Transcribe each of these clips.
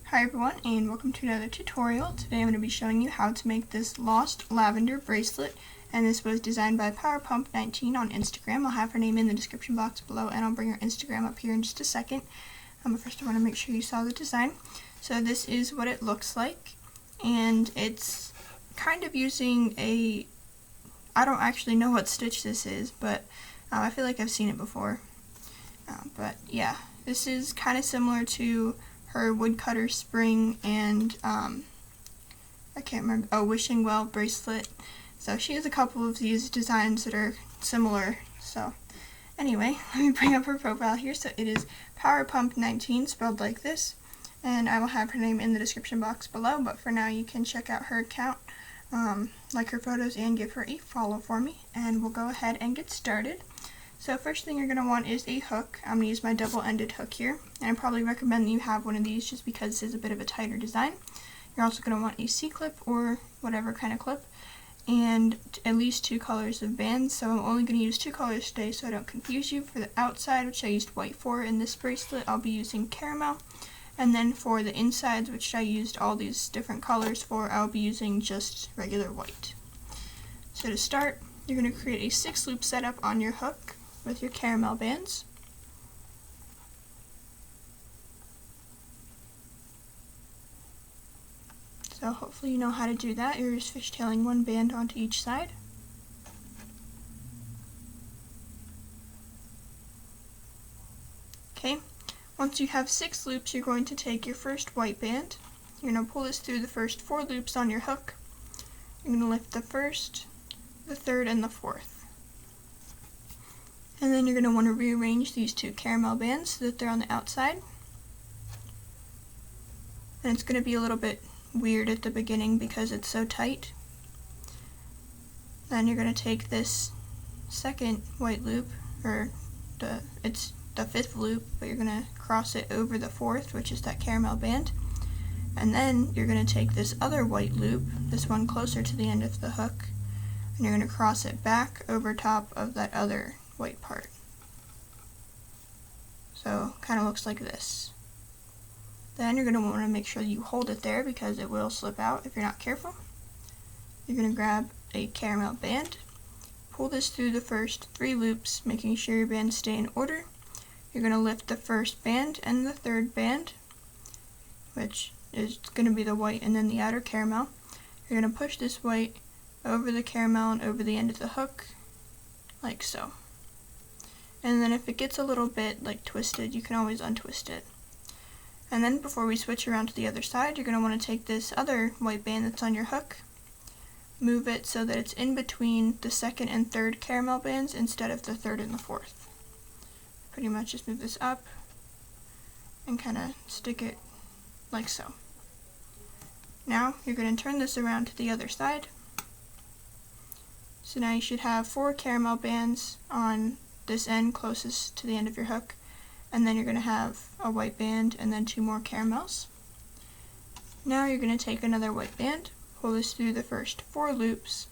Hi everyone, and welcome to another tutorial. Today I'm going to be showing you how to make this lost lavender bracelet, and this was designed by PowerPump19 on Instagram. I'll have her name in the description box below, and I'll bring her Instagram up here in just a second. But first I want to make sure you saw the design. So this is what it looks like, and it's kind of using a, I don't actually know what stitch this is, but I feel like I've seen it before. But yeah, this is kind of similar to her woodcutter spring and I can't remember, wishing well bracelet. So she has a couple of these designs that are similar. So anyway, let me bring up her profile here. So it is PowerPump19 spelled like this, and I will have her name in the description box below, but for now you can check out her account, like her photos, and give her a follow for me, and we'll go ahead and get started. So first thing you're going to want is a hook. I'm going to use my double-ended hook here, and I probably recommend that you have one of these just because this is a bit of a tighter design. You're also going to want a C-clip or whatever kind of clip, and at least 2 colors of bands. So I'm only going to use 2 colors today so I don't confuse you. For the outside, which I used white for in this bracelet, I'll be using caramel. And then for the insides, which I used all these different colors for, I'll be using just regular white. So to start, you're going to create a 6-loop setup on your hook with your caramel bands. So hopefully you know how to do that. You're just fishtailing 1 band onto each side. Okay, once you have 6 loops, you're going to take your first white band. You're going to pull this through the first 4 loops on your hook. You're going to lift the first, the third, and the fourth. And then you're going to want to rearrange these 2 caramel bands so that they're on the outside. And it's going to be a little bit weird at the beginning because it's so tight. Then you're going to take this second white loop, or it's the 5th loop, but you're going to cross it over the 4th, which is that caramel band. And then you're going to take this other white loop, this one closer to the end of the hook, and you're going to cross it back over top of that other white part. So kind of looks like this. Then you're going to want to make sure you hold it there because it will slip out if you're not careful. You're going to grab a caramel band, pull this through the first 3 loops, making sure your bands stay in order. You're going to lift the first band and the third band, which is going to be the white and then the outer caramel. You're going to push this white over the caramel and over the end of the hook, like so. And then if it gets a little bit like twisted, you can always untwist it. And then before we switch around to the other side, you're going to want to take this other white band that's on your hook, move it so that it's in between the 2nd and 3rd caramel bands instead of the 3rd and the 4th. Pretty much just move this up and kind of stick it like so. Now you're going to turn this around to the other side. So now you should have 4 caramel bands on this end closest to the end of your hook, and then you're going to have a white band and then 2 more caramels. Now you're going to take another white band, pull this through the first 4 loops,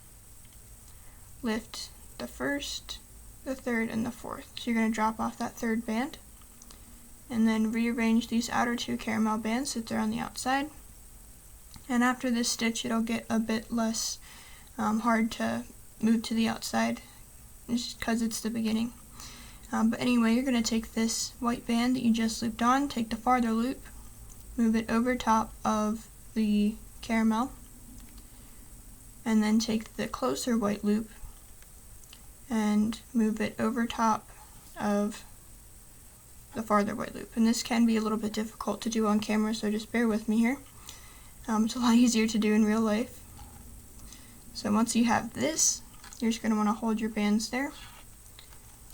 lift the first, the third, and the 4th. So you're going to drop off that 3rd band, and then rearrange these outer 2 caramel bands so that they're on the outside. And after this stitch, it'll get a bit less hard to move to the outside, just because it's the beginning. But anyway, you're going to take this white band that you just looped on, take the farther loop, move it over top of the caramel, and then take the closer white loop and move it over top of the farther white loop. And this can be a little bit difficult to do on camera, so just bear with me here. It's a lot easier to do in real life. So once you have this, you're just going to want to hold your bands there.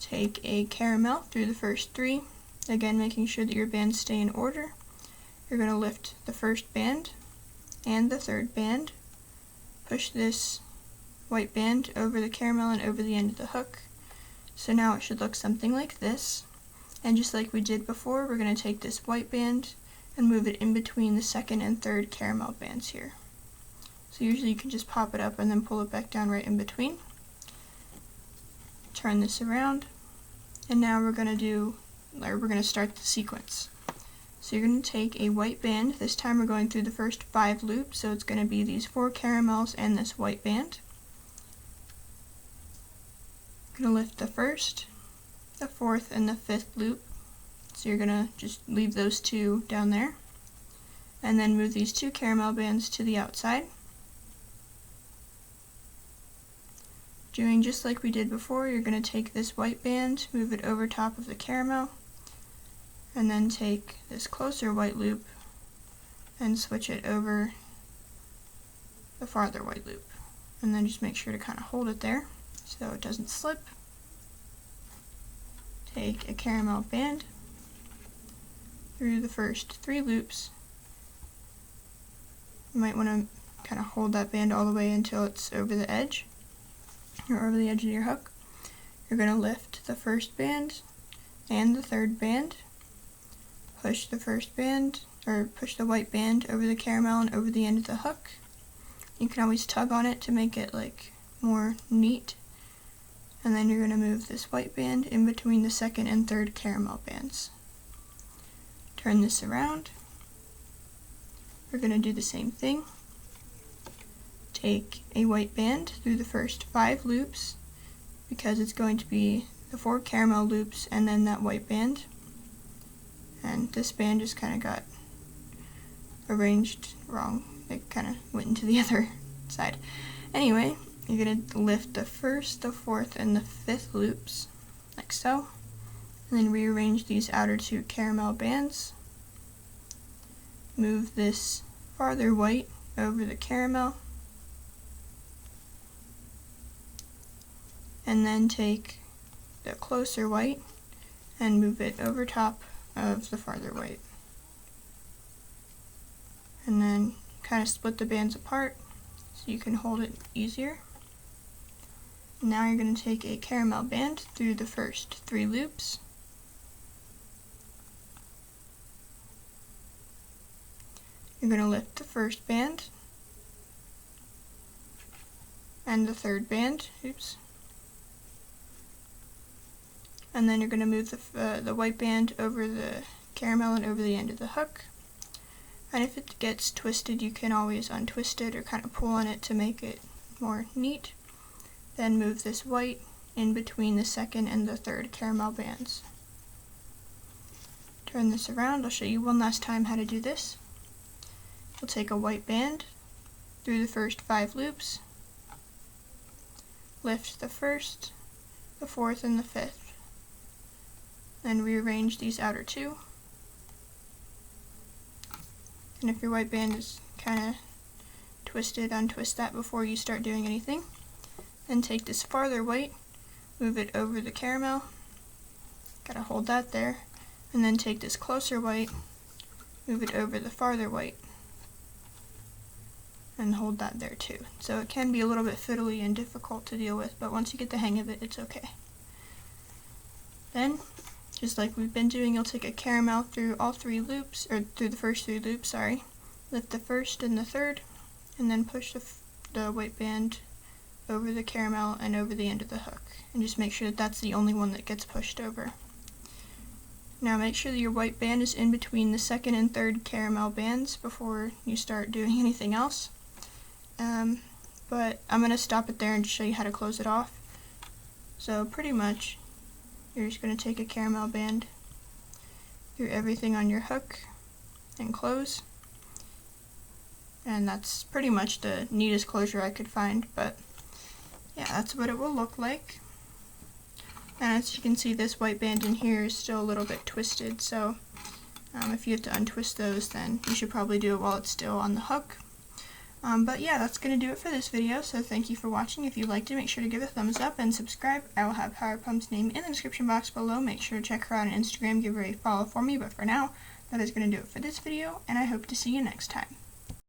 Take a caramel through the first 3, again making sure that your bands stay in order. You're going to lift the first band and the 3rd band, push this white band over the caramel and over the end of the hook. So now it should look something like this. And just like we did before, we're going to take this white band and move it in between the 2nd and 3rd caramel bands here. So usually you can just pop it up and then pull it back down right in between. Turn this around, and now we're going to start the sequence. So you're going to take a white band. This time we're going through the first 5 loops, so it's going to be these 4 caramels and this white band. I'm going to lift the first, the 4th, and the 5th loop. So you're going to just leave those 2 down there. And then move these 2 caramel bands to the outside. Doing just like we did before, you're going to take this white band, move it over top of the caramel, and then take this closer white loop and switch it over the farther white loop. And then just make sure to kind of hold it there so it doesn't slip. Take a caramel band through the first 3 loops. You might want to kind of hold that band all the way until it's over the edge, or over the edge of your hook. You're going to lift the first band and the 3rd band. Push the first band, or push the white band over the caramel and over the end of the hook. You can always tug on it to make it like more neat. And then you're going to move this white band in between the 2nd and 3rd caramel bands. Turn this around. We're going to do the same thing. Take a white band through the first 5 loops, because it's going to be the 4 caramel loops and then that white band. And this band just kind of got arranged wrong. It kind of went into the other side. Anyway, you're going to lift the 1st, the 4th, and the 5th loops, like so. And then rearrange these outer 2 caramel bands. Move this farther white over the caramel. And then take the closer white and move it over top of the farther white. And then kind of split the bands apart so you can hold it easier. Now you're going to take a caramel band through the first 3 loops. You're going to lift the first band and the 3rd band, and then you're going to move the white band over the caramel and over the end of the hook. And if it gets twisted, you can always untwist it or kind of pull on it to make it more neat. Then move this white in between the 2nd and the 3rd caramel bands. Turn this around. I'll show you one last time how to do this. We'll take a white band through the first 5 loops, lift the 1st, the 4th, and the 5th. Then rearrange these outer 2. And if your white band is kind of twisted, untwist that before you start doing anything. Then take this farther white, move it over the caramel, gotta hold that there, and then take this closer white, move it over the farther white, and hold that there too. So it can be a little bit fiddly and difficult to deal with, but once you get the hang of it, it's okay. Then, just like we've been doing, you'll take a caramel through all 3 loops, or through the first 3 loops, sorry. Lift the 1st and the 3rd, and then push the white band over the caramel and over the end of the hook. And just make sure that that's the only one that gets pushed over. Now make sure that your white band is in between the 2nd and 3rd caramel bands before you start doing anything else. But I'm going to stop it there and just show you how to close it off. So pretty much, you're just going to take a caramel band through everything on your hook and close. And that's pretty much the neatest closure I could find, but yeah, that's what it will look like. And as you can see, this white band in here is still a little bit twisted, so if you have to untwist those, then you should probably do it while it's still on the hook. But yeah, that's going to do it for this video, so thank you for watching. If you liked it, make sure to give it a thumbs up and subscribe. I will have Powerpump's name in the description box below. Make sure to check her out on Instagram, give her a follow for me, but for now, that is going to do it for this video, and I hope to see you next time.